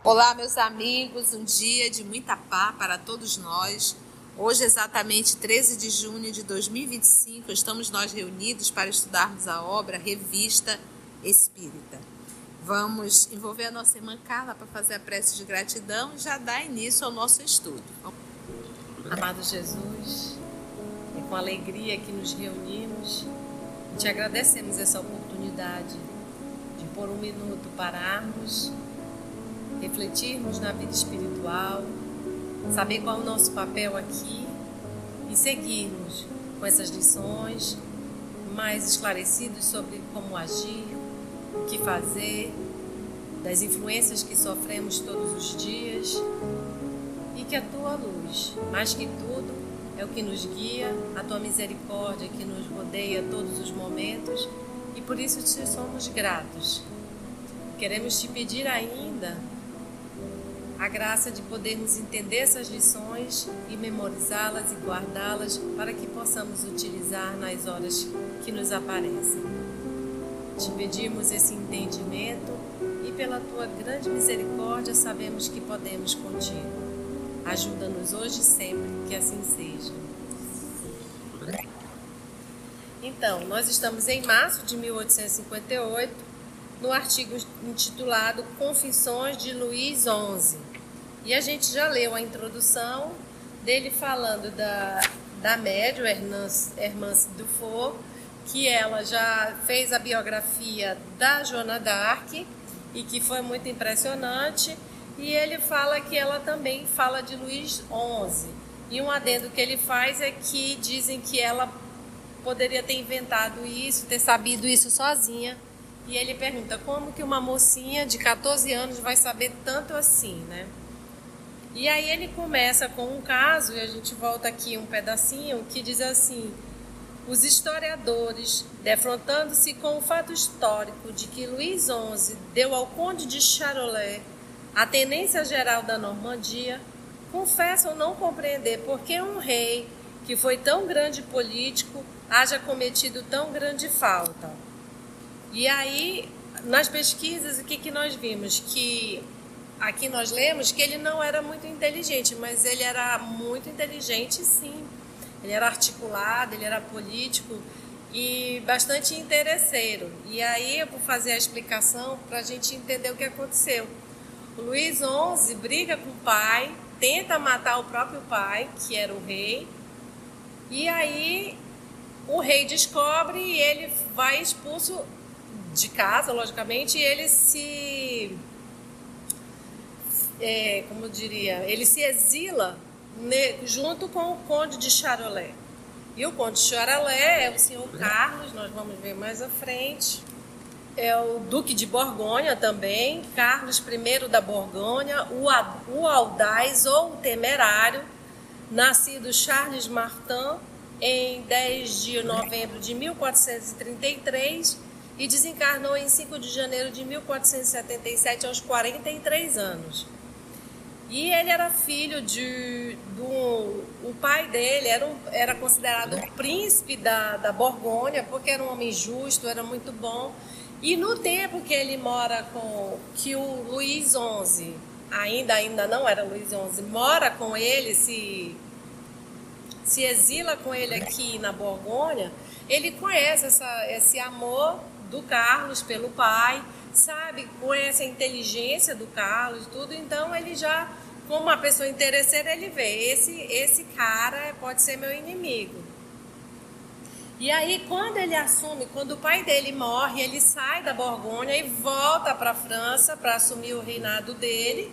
Olá, meus amigos, um dia de muita paz para todos nós. Hoje, exatamente 13 de junho de 2025, estamos nós reunidos para estudarmos a obra Revista Espírita. Vamos envolver a nossa irmã Carla para fazer a prece de gratidão e já dar início ao nosso estudo. Amado Jesus, é com alegria que nos reunimos e te agradecemos essa oportunidade de por um minuto pararmos, refletirmos na vida espiritual, saber qual é o nosso papel aqui e seguirmos com essas lições mais esclarecidos sobre como agir, o que fazer, das influências que sofremos todos os dias e que a tua luz, mais que tudo, é o que nos guia, a tua misericórdia que nos rodeia todos os momentos e por isso te somos gratos. Queremos te pedir ainda a graça de podermos entender essas lições e memorizá-las e guardá-las para que possamos utilizar nas horas que nos aparecem. Te pedimos esse entendimento e pela tua grande misericórdia sabemos que podemos contigo. Ajuda-nos hoje e sempre, que assim seja. Então, nós estamos em março de 1858, no artigo intitulado Confissões de Luís XI. E a gente já leu a introdução dele falando da médium Hermance Dufour, que ela já fez a biografia da Joana d'Arc e que foi muito impressionante. E ele fala que ela também fala de Luís XI. E um adendo que ele faz é que dizem que ela poderia ter inventado isso, ter sabido isso sozinha. E ele pergunta como que uma mocinha de 14 anos vai saber tanto assim, né? E aí ele começa com um caso, e a gente volta aqui um pedacinho, que diz assim: os historiadores, defrontando-se com o fato histórico de que Luís XI deu ao conde de Charolais a tenência geral da Normandia, confessam não compreender por que um rei que foi tão grande político haja cometido tão grande falta. E aí, nas pesquisas, o que nós vimos? Que aqui nós lemos que ele não era muito inteligente, mas ele era muito inteligente, sim. Ele era articulado, ele era político e bastante interesseiro. E aí eu vou fazer a explicação para a gente entender o que aconteceu. O Luís XI briga com o pai, tenta matar o próprio pai, que era o rei, e aí o rei descobre e ele vai expulso de casa, logicamente, e ele ele se exila junto com o conde de Charolais. E o conde de Charolais é o senhor Carlos, nós vamos ver mais à frente. É o duque de Borgonha também, Carlos I da Borgonha, o audaz ou o temerário, nascido Charles Martin em 10 de novembro de 1433 e desencarnou em 5 de janeiro de 1477 aos 43 anos. E ele era filho o pai dele era considerado o príncipe da Borgonha, porque era um homem justo, era muito bom. E no tempo que ele que o Luís XI, ainda não era Luís XI, mora com ele, se exila com ele aqui na Borgonha, ele conhece esse amor do Carlos pelo pai, sabe, conhece a inteligência do Carlos e tudo, então ele já, como uma pessoa interesseira, ele vê, esse cara pode ser meu inimigo. E aí, quando o pai dele morre, ele sai da Borgonha e volta para a França para assumir o reinado dele,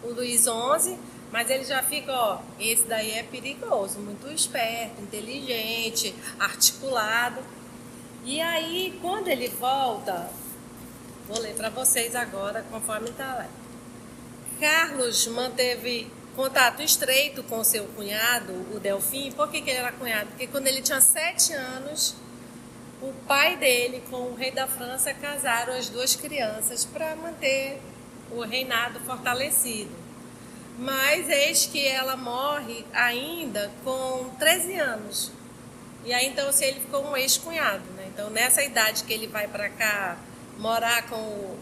o Luís XI, mas ele já fica, esse daí é perigoso, muito esperto, inteligente, articulado. E aí, quando ele volta, vou ler para vocês agora, conforme está lá. Carlos manteve contato estreito com seu cunhado, o Delfim. Por que ele era cunhado? Porque quando ele tinha 7 anos, o pai dele com o rei da França casaram as duas crianças para manter o reinado fortalecido. Mas eis que ela morre ainda com 13 anos. E aí então ele ficou um ex-cunhado, né? Então nessa idade que ele vai para cá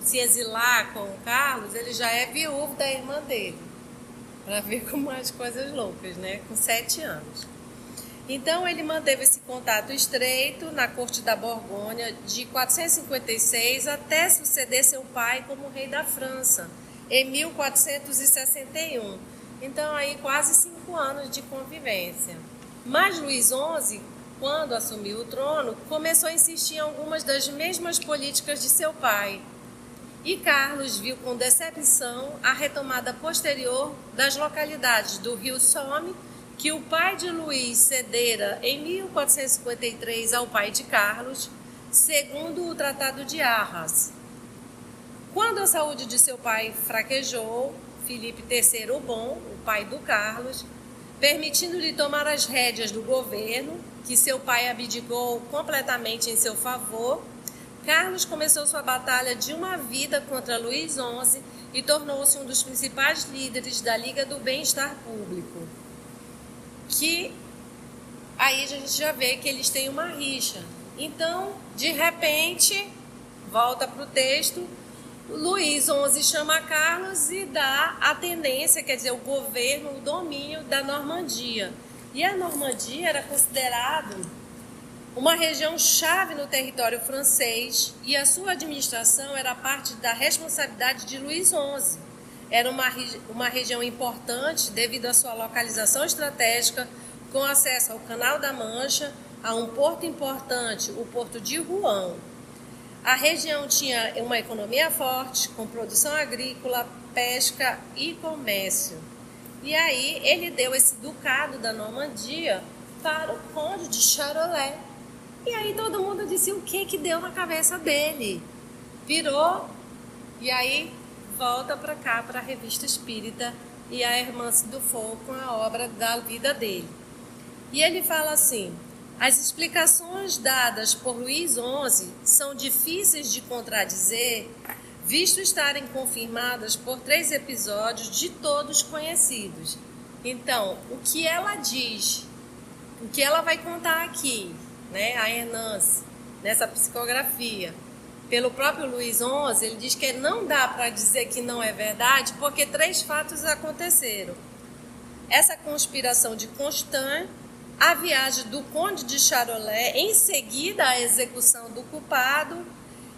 se exilar com o Carlos, ele já é viúvo da irmã dele. Para ver como as coisas loucas, né? Com 7 anos. Então, ele manteve esse contato estreito na corte da Borgonha de 456 até suceder seu pai como rei da França, em 1461. Então, aí quase 5 anos de convivência. Mas Luís XI, quando assumiu o trono, começou a insistir em algumas das mesmas políticas de seu pai. E Carlos viu com decepção a retomada posterior das localidades do Rio Somme, que o pai de Luís cedera em 1453 ao pai de Carlos, segundo o Tratado de Arras. Quando a saúde de seu pai fraquejou, Filipe III o Bom, o pai do Carlos, permitindo-lhe tomar as rédeas do governo, que seu pai abdicou completamente em seu favor, Carlos começou sua batalha de uma vida contra Luís XI e tornou-se um dos principais líderes da Liga do Bem-Estar Público. Que aí a gente já vê que eles têm uma rixa. Então, de repente, volta para o texto, Luís XI chama Carlos e dá a tenência, quer dizer, o governo, o domínio da Normandia. E a Normandia era considerado uma região chave no território francês e a sua administração era parte da responsabilidade de Luís XI. Era uma região importante devido à sua localização estratégica, com acesso ao Canal da Mancha, a um porto importante, o Porto de Rouen. A região tinha uma economia forte, com produção agrícola, pesca e comércio. E aí ele deu esse ducado da Normandia para o conde de Charolais. E aí todo mundo disse o que deu na cabeça dele. Virou e aí volta para cá, para a Revista Espírita e a Hermance do Fogo com a obra da vida dele. E ele fala assim: as explicações dadas por Luís XI são difíceis de contradizer, visto estarem confirmadas por 3 episódios de todos conhecidos. Então, o que ela diz, o que ela vai contar aqui, né, a Hernance, nessa psicografia, pelo próprio Luís XI, ele diz que não dá para dizer que não é verdade, porque 3 fatos aconteceram. Essa conspiração de Constant, a viagem do conde de Charolais, em seguida a execução do culpado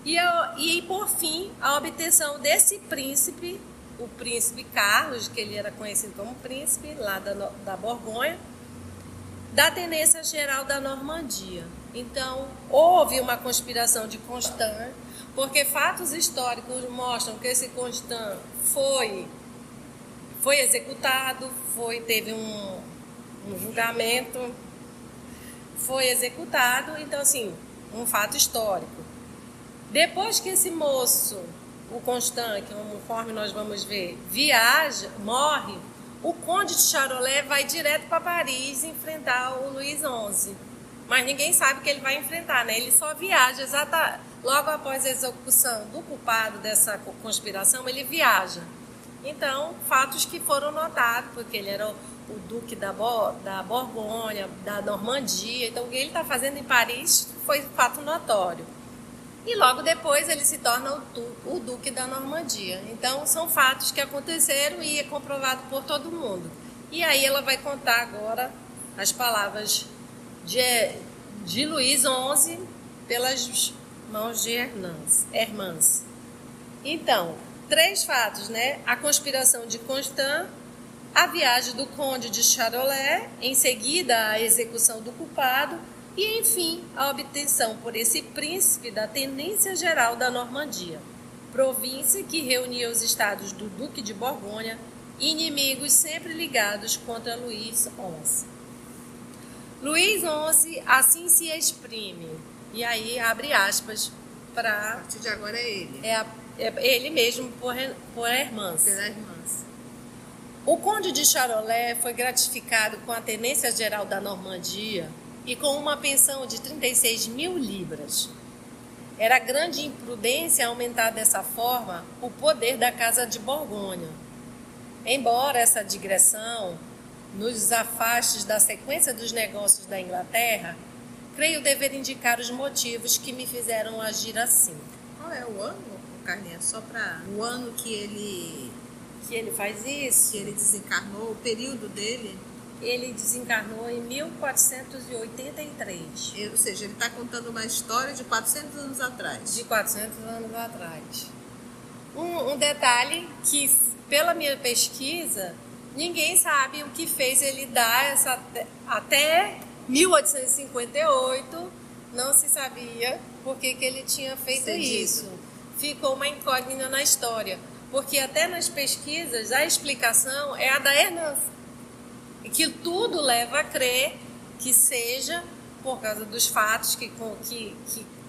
e por fim, a obtenção desse príncipe, o príncipe Carlos, que ele era conhecido como príncipe lá da Borgonha, da tenência geral da Normandia. Então, houve uma conspiração de Constant, porque fatos históricos mostram que esse Constant foi executado, teve um julgamento, foi executado, então assim, um fato histórico. Depois que esse moço, o Constant, que conforme nós vamos ver, morre, o conde de Charolais vai direto para Paris enfrentar o Luís XI. Mas ninguém sabe que ele vai enfrentar, né? Ele só viaja logo após a execução do culpado dessa conspiração, ele viaja. Então, fatos que foram notados, porque ele era o duque da Borgonha, da Normandia. Então, o que ele está fazendo em Paris foi fato notório. E logo depois ele se torna o duque da Normandia. Então, são fatos que aconteceram e é comprovado por todo mundo. E aí ela vai contar agora as palavras de Luís XI pelas mãos de Hermance. Então, 3 fatos, né? A conspiração de Constant, a viagem do conde de Charolais, em seguida a execução do culpado e, enfim, a obtenção por esse príncipe da tenência geral da Normandia, província que reunia os estados do Duque de Borgonha, inimigos sempre ligados contra Luís XI. Luís XI assim se exprime, e aí abre aspas para... A partir de agora é ele. É ele mesmo, por Hermance. O conde de Charolais foi gratificado com a tenência geral da Normandia e com uma pensão de 36.000 libras. Era grande imprudência aumentar dessa forma o poder da Casa de Borgonha. Embora essa digressão nos afaste da sequência dos negócios da Inglaterra, creio dever indicar os motivos que me fizeram agir assim. Qual é o ano, Carlinha? Só para o ano que ele faz isso? Que ele desencarnou, o período dele? Ele desencarnou em 1483. Ou seja, ele está contando uma história de 400 anos atrás. De 400 anos atrás. Um detalhe que, pela minha pesquisa, ninguém sabe o que fez ele dar essa... Até 1858, não se sabia por que ele tinha feito isso. Ficou uma incógnita na história. Porque até nas pesquisas, a explicação é a da hernança. E que tudo leva a crer que seja por causa dos fatos que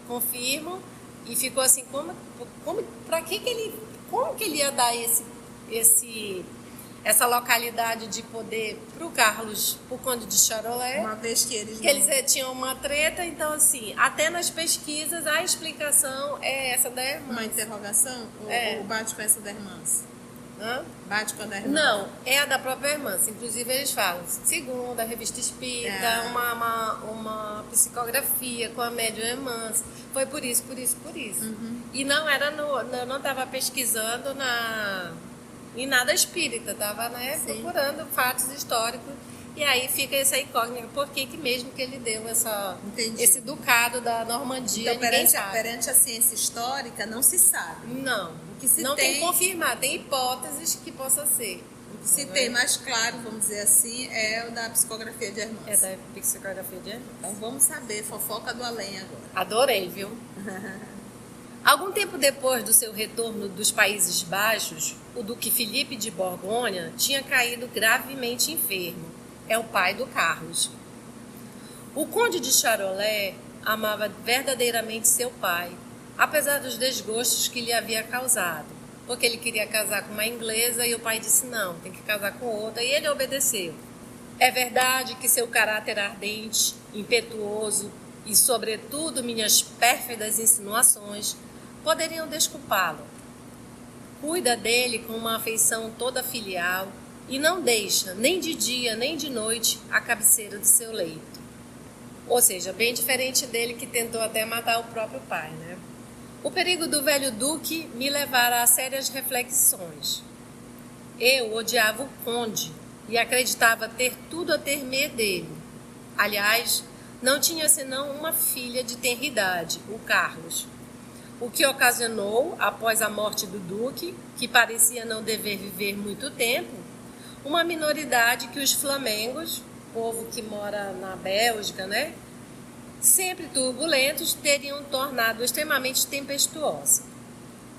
confirmam. E ficou assim, como que ele ia dar essa localidade de poder para o Carlos, para o Conde de Charolais? Uma vez que eles tinham uma treta, então assim, até nas pesquisas a explicação é essa da irmã. Uma interrogação? Ou bate com essa da irmã? Bate com a da irmã? Não, é a da própria irmã. Inclusive eles falam, segundo a revista Espírita, uma psicografia com a médium irmã. Foi por isso. Uhum. E não estava pesquisando em nada espírita, estava procurando fatos históricos. E aí fica essa incógnita, por que mesmo que ele deu esse ducado da Normandia, então, ninguém sabe. Perante a ciência histórica, não se sabe. Não, o que se não tem confirmar, tem hipóteses que possa ser. O que se tem mais claro, vamos dizer assim, é o da psicografia de Hermance. É da psicografia de Hermance. Então vamos saber, fofoca do além agora. Adorei, viu? Algum tempo depois do seu retorno dos Países Baixos, o Duque Filipe de Borgonha tinha caído gravemente enfermo. É o pai do Carlos. O Conde de Charolais amava verdadeiramente seu pai, apesar dos desgostos que lhe havia causado, porque ele queria casar com uma inglesa e o pai disse não, tem que casar com outra, e ele obedeceu. É verdade que seu caráter ardente, impetuoso e, sobretudo, minhas pérfidas insinuações poderiam desculpá-lo. Cuida dele com uma afeição toda filial e não deixa, nem de dia nem de noite, a cabeceira do seu leito. Ou seja, bem diferente dele, que tentou até matar o próprio pai, né? O perigo do velho duque me levara a sérias reflexões. Eu odiava o conde e acreditava ter tudo a temer dele. Aliás, não tinha senão uma filha de tenra idade, o Carlos, o que ocasionou, após a morte do duque, que parecia não dever viver muito tempo, uma minoridade que os flamengos, povo que mora na Bélgica, né, sempre turbulentos, teriam tornado extremamente tempestuosa.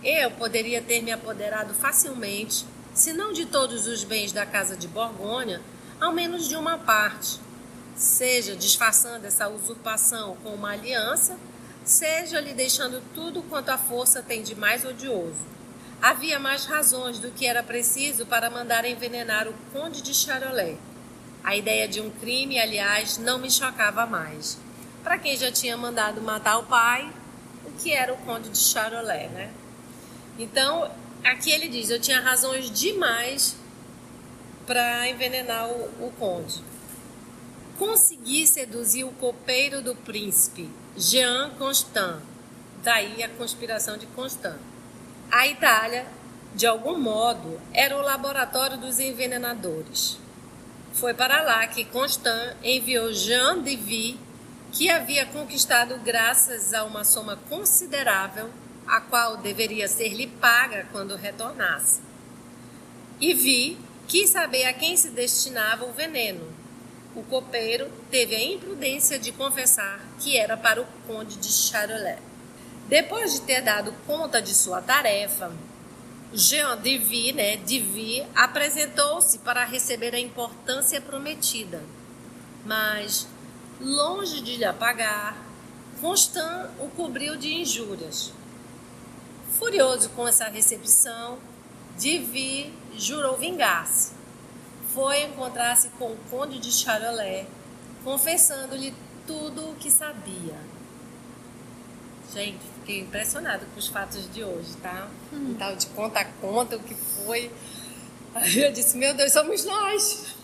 Eu poderia ter me apoderado facilmente, se não de todos os bens da Casa de Borgonha, ao menos de uma parte, seja disfarçando essa usurpação com uma aliança, seja lhe deixando tudo quanto a força tem de mais odioso. Havia mais razões do que era preciso para mandar envenenar o Conde de Charolais. A ideia de um crime, aliás, não me chocava mais. Para quem já tinha mandado matar o pai, o que era o Conde de Charolais, né? Então, aqui ele diz, eu tinha razões demais para envenenar o Conde. Consegui seduzir o copeiro do príncipe, Jean Constant, daí a conspiração de Constant. A Itália, de algum modo, era o laboratório dos envenenadores. Foi para lá que Constant enviou Jean de Vie, que havia conquistado graças a uma soma considerável, a qual deveria ser-lhe paga quando retornasse. E Vie quis saber a quem se destinava o veneno. O copeiro teve a imprudência de confessar que era para o Conde de Charolais. Depois de ter dado conta de sua tarefa, Jean de Vie, apresentou-se para receber a importância prometida. Mas, longe de lhe apagar, Constant o cobriu de injúrias. Furioso com essa recepção, de Vie jurou vingar-se. Foi encontrar-se com o Conde de Charolais, confessando-lhe tudo o que sabia. Gente, fiquei impressionada com os fatos de hoje, tá? Um tal de conta, o que foi. Aí eu disse, meu Deus, somos nós.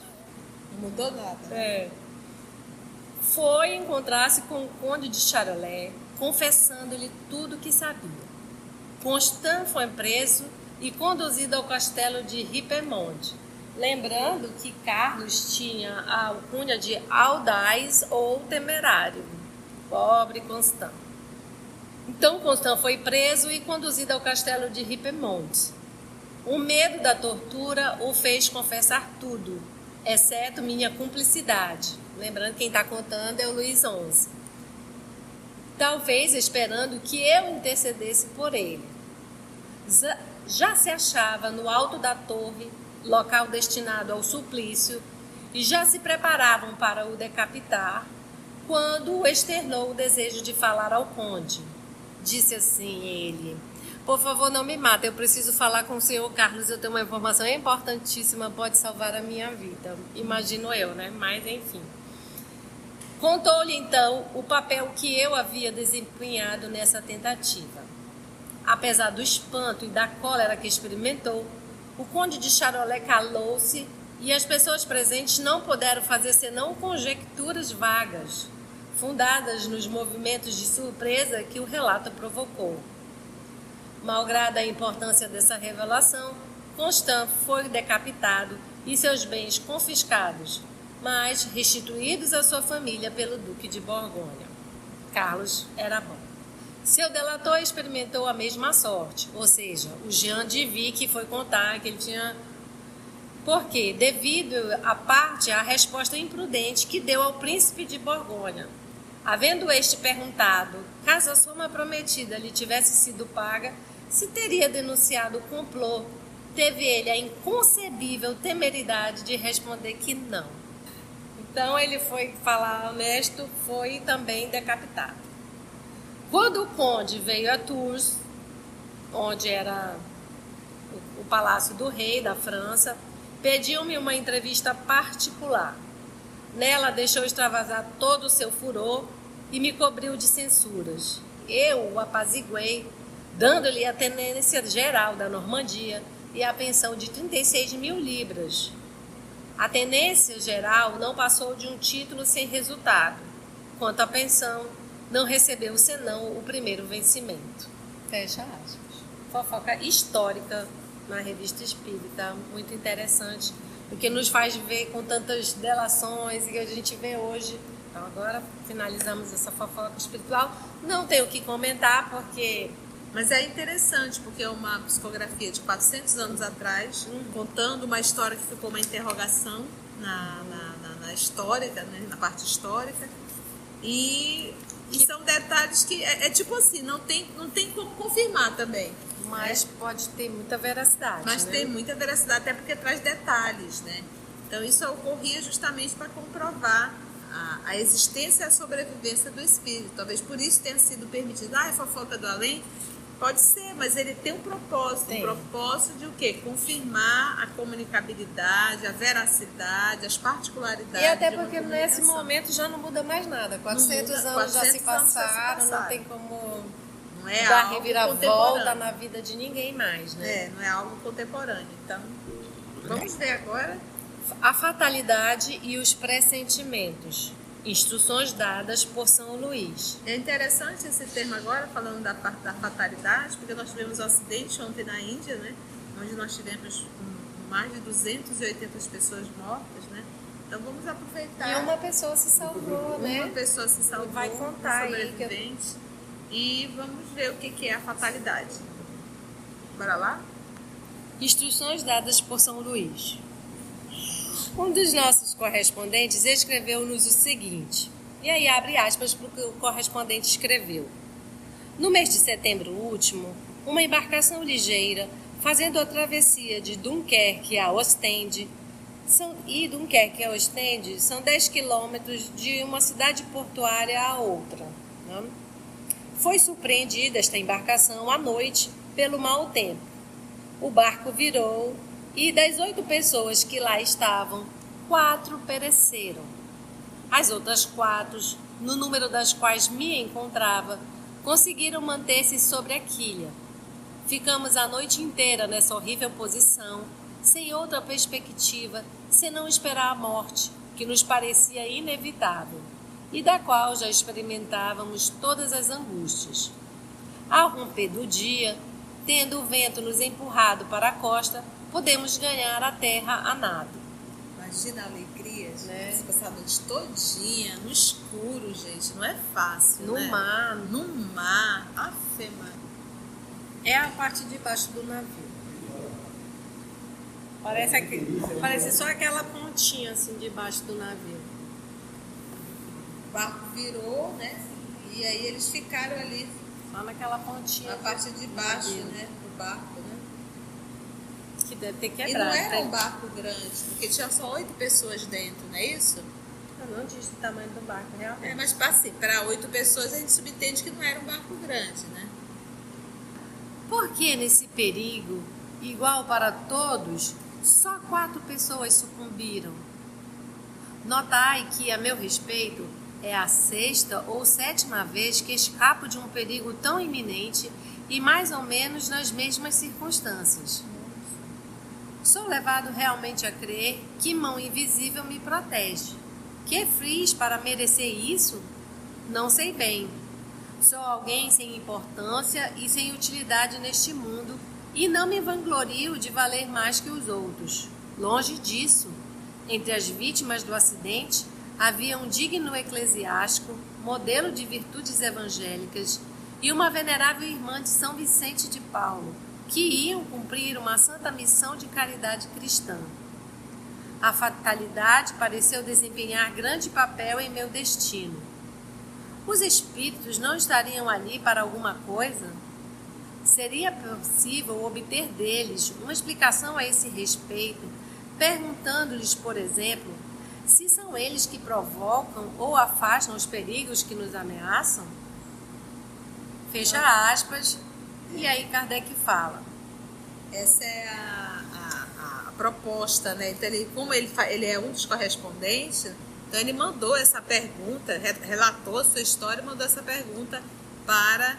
Não mudou nada. É. Foi encontrar-se com o Conde de Charolais, confessando-lhe tudo o que sabia. Constant foi preso e conduzido ao castelo de Ripemont. Lembrando que Carlos tinha a alcunha de audaz ou temerário. Pobre Constant. Então Constant foi preso e conduzido ao castelo de Ripemont. O medo da tortura o fez confessar tudo, exceto minha cumplicidade. Lembrando que quem está contando é o Luís XI. Talvez esperando que eu intercedesse por ele. Já se achava no alto da torre, local destinado ao suplício, e já se preparavam para o decapitar, quando externou o desejo de falar ao conde. Disse assim ele: por favor, não me mate, eu preciso falar com o senhor Carlos, eu tenho uma informação importantíssima, pode salvar a minha vida. Imagino eu, né? Mas, enfim. Contou-lhe, então, o papel que eu havia desempenhado nessa tentativa. Apesar do espanto e da cólera que experimentou, o conde de Charolais calou-se e as pessoas presentes não puderam fazer senão conjecturas vagas, fundadas nos movimentos de surpresa que o relato provocou. Malgrado a importância dessa revelação, Constant foi decapitado e seus bens confiscados, mas restituídos à sua família pelo Duque de Borgonha. Carlos era bom. Seu delator experimentou a mesma sorte, ou seja, o Jean de Vic foi contar que ele tinha... Por quê? Devido à resposta imprudente que deu ao príncipe de Borgonha. Havendo este perguntado, caso a soma prometida lhe tivesse sido paga, se teria denunciado o complô, teve ele a inconcebível temeridade de responder que não. Então ele foi falar honesto, foi também decapitado. Quando o conde veio a Tours, onde era o palácio do rei da França, pediu-me uma entrevista particular. Nela deixou extravasar todo o seu furor e me cobriu de censuras. Eu o apaziguei, dando-lhe a tenência geral da Normandia e a pensão de 36 mil libras. A tenência geral não passou de um título sem resultado. Quanto à pensão, não recebeu senão o primeiro vencimento. Fecha aspas. Fofoca histórica na Revista Espírita, muito interessante, porque nos faz ver com tantas delações que a gente vê hoje. Então agora finalizamos essa fofoca espiritual. Não tenho o que comentar, porque... Mas é interessante, porque é uma psicografia de 400 anos atrás, contando uma história que ficou uma interrogação na história, né, na parte histórica. E são detalhes que é tipo assim, não tem como confirmar também. Mas pode ter muita veracidade. Mas né? tem muita veracidade, até porque traz detalhes, né? Então isso ocorria justamente para comprovar a existência e a sobrevivência do espírito. Talvez por isso tenha sido permitido. É fofoca do além? Pode ser, mas ele tem um propósito. Um propósito de o quê? Confirmar a comunicabilidade, a veracidade, as particularidades. E até porque nesse momento já não muda mais nada. 400 anos já se passaram, não tem como dar reviravolta na vida de ninguém mais, né? Não é algo contemporâneo. Então, vamos ver agora. A fatalidade e os pressentimentos. Instruções dadas por São Luís. É interessante esse termo agora, falando da fatalidade, porque nós tivemos um acidente ontem na Índia, né? Onde nós tivemos mais de 280 pessoas mortas, né? Então vamos aproveitar. E uma pessoa se salvou, né? Uma pessoa se salvou, vai contar sobrevivente. E vamos ver o que é a fatalidade. Bora lá? Instruções dadas por São Luís. Um dos nossos correspondentes escreveu-nos o seguinte, e aí abre aspas para o que o correspondente escreveu. No mês de setembro último, uma embarcação ligeira, fazendo a travessia de Dunkerque a Ostende, são 10 quilômetros de uma cidade portuária a outra. Né? Foi surpreendida esta embarcação à noite pelo mau tempo. O barco virou e das 8 pessoas que lá estavam, 4 pereceram. As outras 4, no número das quais me encontrava, conseguiram manter-se sobre a quilha. Ficamos a noite inteira nessa horrível posição, sem outra perspectiva, senão esperar a morte, que nos parecia inevitável, e da qual já experimentávamos todas as angústias. Ao romper do dia, tendo o vento nos empurrado para a costa, podemos ganhar a terra a nado. Imagina a alegria, né? Você passar a noite todinha, no escuro, gente, não é fácil, No né? mar. No mar, Ave Maria. É a parte de baixo do navio. Parece só aquela pontinha assim debaixo do navio. O barco virou, né? E aí eles ficaram ali Só naquela pontinha. na parte de baixo, navio, né? Do barco, né? Que deve ter E quebrado. não era um barco grande, porque tinha só 8 pessoas dentro, não é isso? Eu não disse o tamanho do barco, realmente. Mas assim, para 8 pessoas a gente subentende que não era um barco grande, né? Por que nesse perigo, igual para todos, só 4 pessoas sucumbiram? Notai que, a meu respeito, é a 6ª ou 7ª vez que escapo de um perigo tão iminente e mais ou menos nas mesmas circunstâncias. Sou levado realmente a crer que mão invisível me protege. Que fiz para merecer isso? Não sei bem. Sou alguém sem importância e sem utilidade neste mundo e não me vanglorio de valer mais que os outros. Longe disso. Entre as vítimas do acidente havia um digno eclesiástico, modelo de virtudes evangélicas, e uma venerável irmã de São Vicente de Paulo, que iam cumprir uma santa missão de caridade cristã. A fatalidade pareceu desempenhar grande papel em meu destino. Os espíritos não estariam ali para alguma coisa? Seria possível obter deles uma explicação a esse respeito, perguntando-lhes, por exemplo, se são eles que provocam ou afastam os perigos que nos ameaçam? Fecha aspas, e aí Kardec fala. Essa é a proposta, né? Então, como ele é um dos correspondentes, então ele mandou essa pergunta, relatou a sua história e mandou essa pergunta para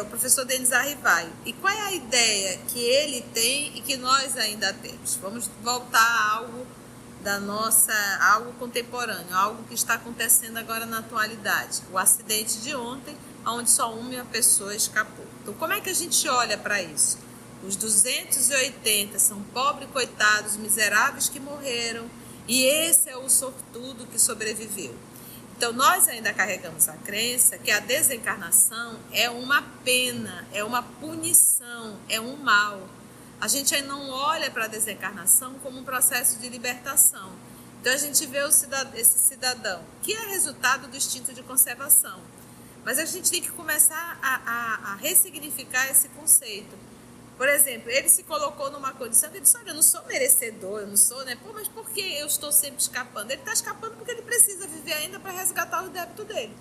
o professor Denis Arrivai. E qual é a ideia que ele tem e que nós ainda temos? Vamos voltar a algo contemporâneo, algo que está acontecendo agora na atualidade. O acidente de ontem, onde só uma pessoa escapou. Então, como é que a gente olha para isso? Os 280 são pobres, coitados, miseráveis que morreram, e esse é o sortudo que sobreviveu. Então, nós ainda carregamos a crença que a desencarnação é uma pena, é uma punição, é um mal. A gente ainda não olha para a desencarnação como um processo de libertação. Então, a gente vê esse cidadão, que é resultado do instinto de conservação. Mas a gente tem que começar a ressignificar esse conceito. Por exemplo, ele se colocou numa condição que ele disse, olha, eu não sou merecedor, eu não sou, né? Pô, mas por que eu estou sempre escapando? Ele está escapando porque ele precisa viver ainda para resgatar o débito dele.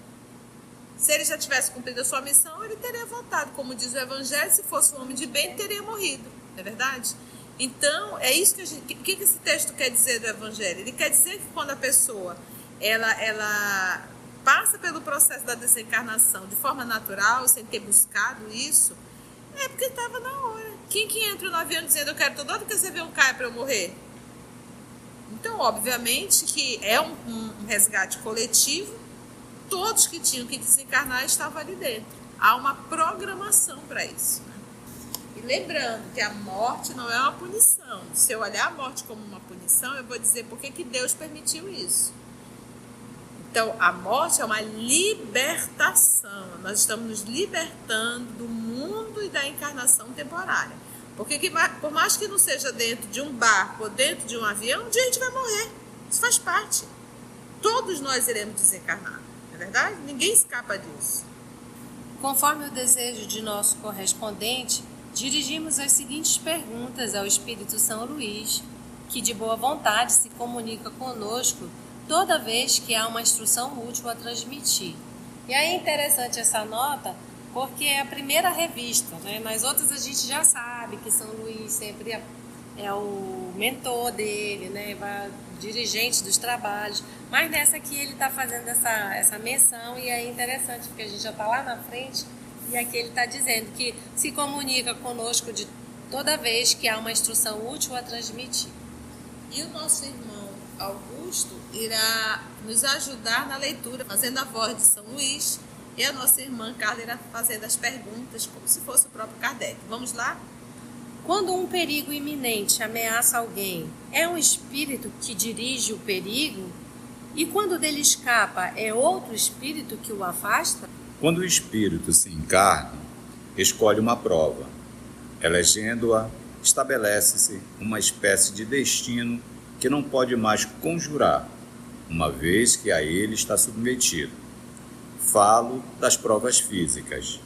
Se ele já tivesse cumprido a sua missão, ele teria voltado. Como diz o Evangelho, se fosse um homem de bem, teria morrido. Não é verdade? Então, é isso que a gente... O que esse texto quer dizer do Evangelho? Ele quer dizer que quando a pessoa ela passa pelo processo da desencarnação de forma natural, sem ter buscado isso, é porque estava na hora. Quem que entra no avião dizendo eu quero toda hora que esse avião caia para eu morrer? Então, obviamente que é um resgate coletivo, todos que tinham que desencarnar estavam ali dentro. Há uma programação para isso. E lembrando que a morte não é uma punição. Se eu olhar a morte como uma punição, eu vou dizer por que Deus permitiu isso. Então, a morte é uma libertação. Nós estamos nos libertando do mundo e da encarnação temporária. Porque por mais que não seja dentro de um barco ou dentro de um avião, um dia a gente vai morrer. Isso faz parte. Todos nós iremos desencarnar. Não é verdade? Ninguém escapa disso. Conforme o desejo de nosso correspondente, dirigimos as seguintes perguntas ao Espírito São Luís, que de boa vontade se comunica conosco toda vez que há uma instrução útil a transmitir. E aí é interessante essa nota, porque é a primeira revista, né? Nas outras a gente já sabe que São Luís sempre é o mentor dele, né? Dirigente dos trabalhos, mas nessa aqui ele está fazendo essa menção e é interessante, porque a gente já está lá na frente e aqui ele está dizendo que se comunica conosco de toda vez que há uma instrução útil a transmitir. E o nosso irmão Augusto irá nos ajudar na leitura, fazendo a voz de São Luís, E a nossa irmã Carla irá fazendo as perguntas como se fosse o próprio Kardec. Vamos lá? Quando um perigo iminente ameaça alguém, é um espírito que dirige o perigo? E quando dele escapa, é outro espírito que o afasta? Quando o espírito se encarna, escolhe uma prova. Elegendo-a, estabelece-se uma espécie de destino que não pode mais conjurar, uma vez que a ele está submetido. Falo das provas físicas.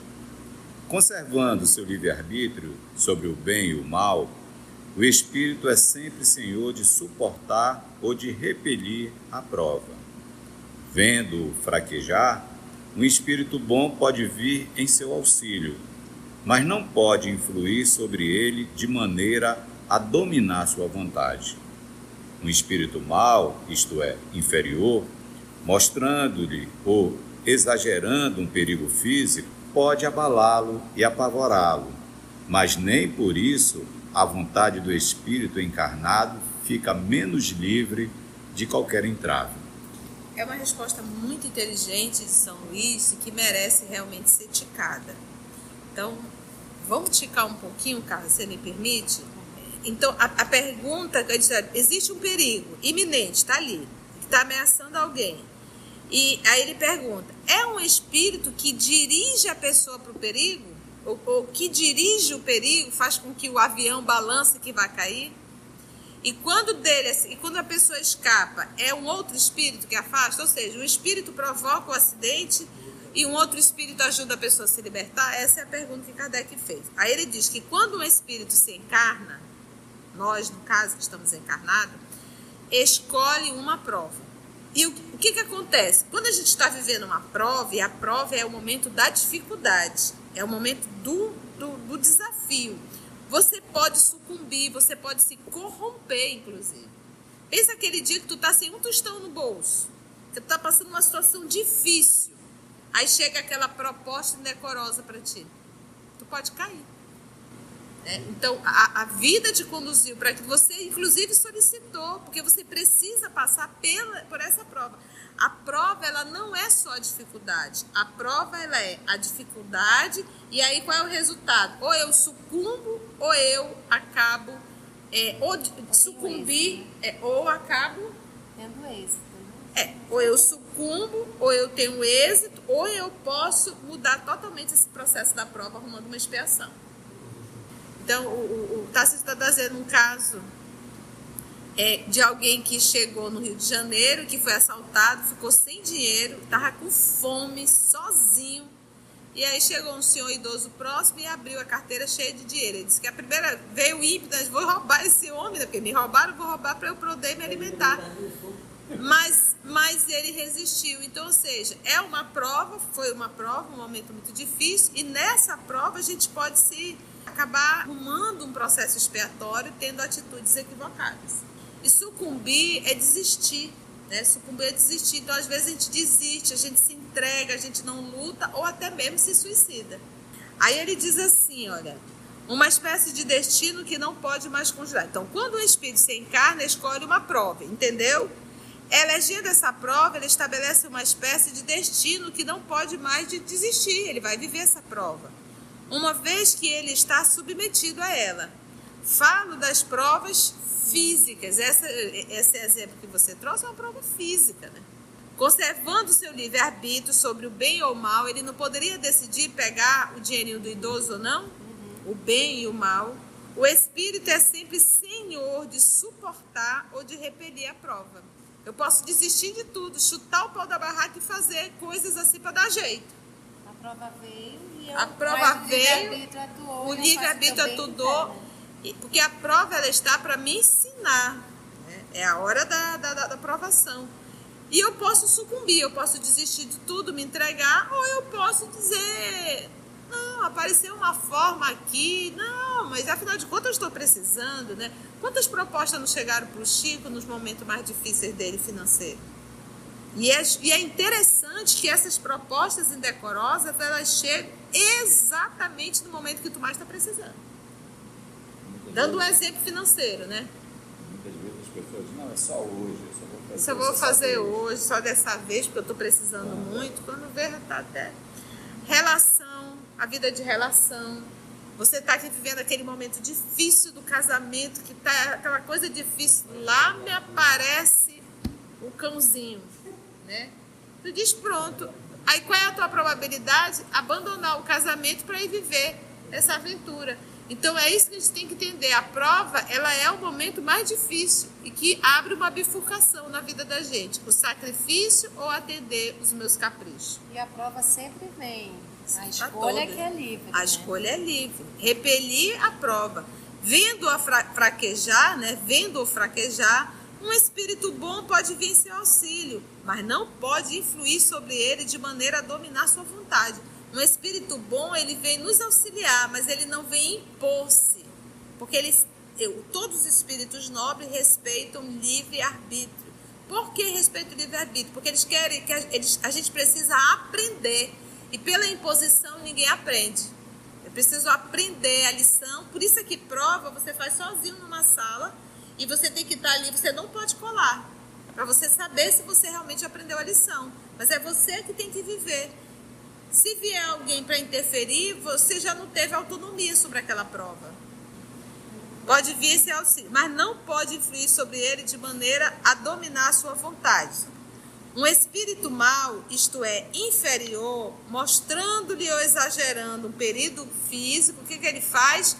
Conservando seu livre-arbítrio sobre o bem e o mal, o espírito é sempre senhor de suportar ou de repelir a prova. Vendo-o fraquejar, um espírito bom pode vir em seu auxílio, mas não pode influir sobre ele de maneira a dominar sua vontade. Um espírito mau, isto é, inferior, mostrando-lhe ou exagerando um perigo físico, pode abalá-lo e apavorá-lo, mas nem por isso a vontade do espírito encarnado fica menos livre de qualquer entrave. É uma resposta muito inteligente de São Luís e que merece realmente ser ticada. Então, vamos ticar um pouquinho, Carlos, se me permite? Então, a pergunta, existe um perigo iminente, está ali, que está ameaçando alguém. E aí ele pergunta, é um espírito que dirige a pessoa para o perigo? Ou que dirige o perigo, faz com que o avião balance que vai cair? E quando a pessoa escapa, é um outro espírito que afasta? Ou seja, um espírito provoca o acidente e um outro espírito ajuda a pessoa a se libertar? Essa é a pergunta que Kardec fez. Aí ele diz que quando um espírito se encarna, nós, no caso que estamos encarnados, escolhe uma prova. E o que acontece? Quando a gente está vivendo uma prova, e a prova é o momento da dificuldade, é o momento do desafio, você pode sucumbir, você pode se corromper, inclusive. Pensa aquele dia que tu está sem um tostão no bolso, que tu está passando uma situação difícil, aí chega aquela proposta indecorosa para ti. Tu pode cair. Então, a vida te conduziu para que você, inclusive, solicitou, porque você precisa passar por essa prova. A prova, ela não é só a dificuldade. A prova, ela é a dificuldade, e aí qual é o resultado? Ou eu sucumbo, ou eu acabo, ou sucumbir, ou acabo tendo êxito. Ou eu sucumbo, ou eu tenho êxito, ou eu posso mudar totalmente esse processo da prova arrumando uma expiação. Então, o Tássio está trazendo um caso de alguém que chegou no Rio de Janeiro, que foi assaltado, ficou sem dinheiro, estava com fome, sozinho, e aí chegou um senhor idoso próximo e abriu a carteira cheia de dinheiro. Ele disse que a primeira veio o ímpeto, vou roubar esse homem, né? Porque me roubaram, vou roubar para eu poder me alimentar. Mas ele resistiu. Então, ou seja, foi uma prova, um momento muito difícil, e nessa prova a gente pode acabar arrumando um processo expiatório, tendo atitudes equivocadas. E sucumbir é desistir, né? Sucumbir é desistir. Então, às vezes, a gente desiste, a gente se entrega, a gente não luta, ou até mesmo se suicida. Aí ele diz assim, olha, uma espécie de destino que não pode mais conjurar. Então, quando o espírito se encarna, escolhe uma prova, entendeu? Elegendo essa prova, ele estabelece uma espécie de destino que não pode mais desistir, ele vai viver essa prova, uma vez que ele está submetido a ela. Falo das provas físicas. Esse exemplo que você trouxe é uma prova física, né? Conservando seu livre-arbítrio sobre o bem ou o mal, ele não poderia decidir pegar o dinheirinho do idoso ou não? O bem e o mal. O espírito é sempre senhor de suportar ou de repelir a prova. Eu posso desistir de tudo, chutar o pau da barraca e fazer coisas assim para dar jeito. A prova veio e o livre-arbítrio atuou, porque a prova ela está para me ensinar, né? É a hora da provação. E eu posso sucumbir, eu posso desistir de tudo, me entregar, ou eu posso dizer, não, apareceu uma forma aqui, não, mas afinal de contas eu estou precisando, né? Quantas propostas não chegaram para o Chico nos momentos mais difíceis dele financeiro? E é interessante que essas propostas indecorosas, elas chegam exatamente no momento que tu mais está precisando. Dando um exemplo financeiro, né? Muitas vezes as pessoas dizem, não, é só hoje, eu só vou fazer hoje, só dessa vez, porque eu estou precisando muito, quando vê, já está até... Relação, a vida de relação. Você está aqui vivendo aquele momento difícil do casamento, que tá aquela coisa difícil. Lá me aparece o cãozinho, né? Tu diz pronto. Aí qual é a tua probabilidade? Abandonar o casamento para ir viver essa aventura. Então é isso que a gente tem que entender. A prova, ela é o momento mais difícil e que abre uma bifurcação na vida da gente. O sacrifício ou atender os meus caprichos. E a prova sempre vem. A escolha é que é livre. A escolha é livre. Repelir a prova. Vendo-a fraquejar, né? Vendo-o fraquejar, um espírito bom pode vir em seu auxílio, mas não pode influir sobre ele de maneira a dominar sua vontade. Um espírito bom, ele vem nos auxiliar, mas ele não vem impor-se. Porque todos os espíritos nobres respeitam livre-arbítrio. Por que respeitam o livre-arbítrio? Porque eles querem que a gente precisa aprender. E pela imposição ninguém aprende. Eu preciso aprender a lição. Por isso é que prova você faz sozinho numa sala e você tem que estar ali, você não pode colar. Para você saber se você realmente aprendeu a lição. Mas é você que tem que viver. Se vier alguém para interferir, você já não teve autonomia sobre aquela prova. Pode vir esse auxílio, mas não pode influir sobre ele de maneira a dominar a sua vontade. Um espírito mau, isto é, inferior, mostrando-lhe ou exagerando um perigo físico, o que ele faz?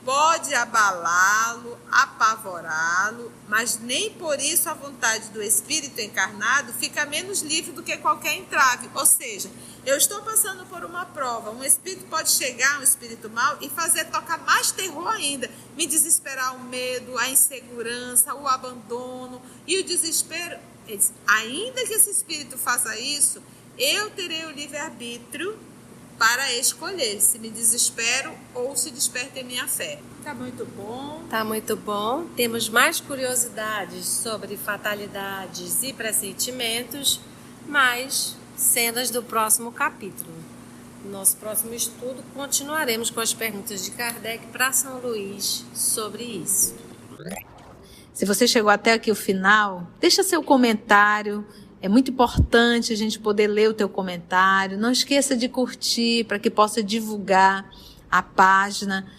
Pode abalá-lo, apavorá-lo, mas nem por isso a vontade do espírito encarnado fica menos livre do que qualquer entrave. Ou seja, eu estou passando por uma prova, um espírito pode chegar, um espírito mau, e fazer tocar mais terror ainda, me desesperar o medo, a insegurança, o abandono e o desespero. Ele diz, ainda que esse espírito faça isso, eu terei o livre-arbítrio para escolher se me desespero ou se desperta em minha fé. Tá muito bom. Tá muito bom. Temos mais curiosidades sobre fatalidades e pressentimentos, mas cenas do próximo capítulo. No nosso próximo estudo, continuaremos com as perguntas de Kardec para São Luís sobre isso. Se você chegou até aqui o final, deixa seu comentário. É muito importante a gente poder ler o teu comentário. Não esqueça de curtir para que possa divulgar a página.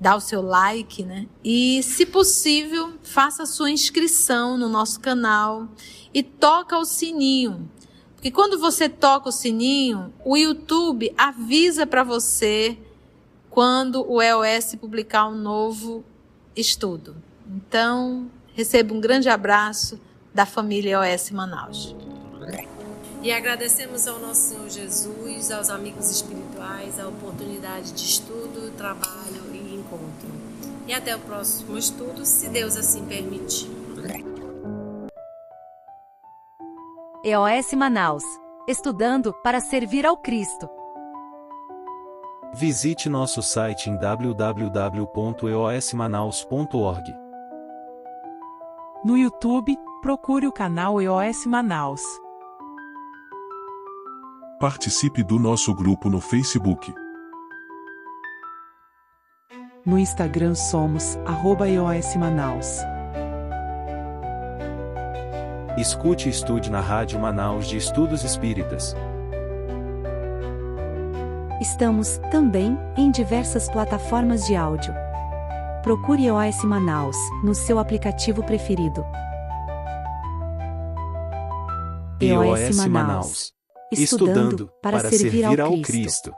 Dá o seu like, né? E, se possível, faça a sua inscrição no nosso canal e toca o sininho. Porque quando você toca o sininho, o YouTube avisa para você quando o EOS publicar um novo estudo. Então, receba um grande abraço da família EOS Manaus. E agradecemos ao nosso Senhor Jesus, aos amigos espirituais, a oportunidade de estudo, trabalho e encontro. E até o próximo estudo, se Deus assim permitir. EOS Manaus. Estudando para servir ao Cristo. Visite nosso site em www.eosmanaus.org. No YouTube, procure o canal EOS Manaus. Participe do nosso grupo no Facebook. No Instagram somos @EOS Manaus. Escute e estude na Rádio Manaus de Estudos Espíritas. Estamos, também, em diversas plataformas de áudio. Procure EOS Manaus, no seu aplicativo preferido. EOS Manaus. Estudando para servir ao Cristo.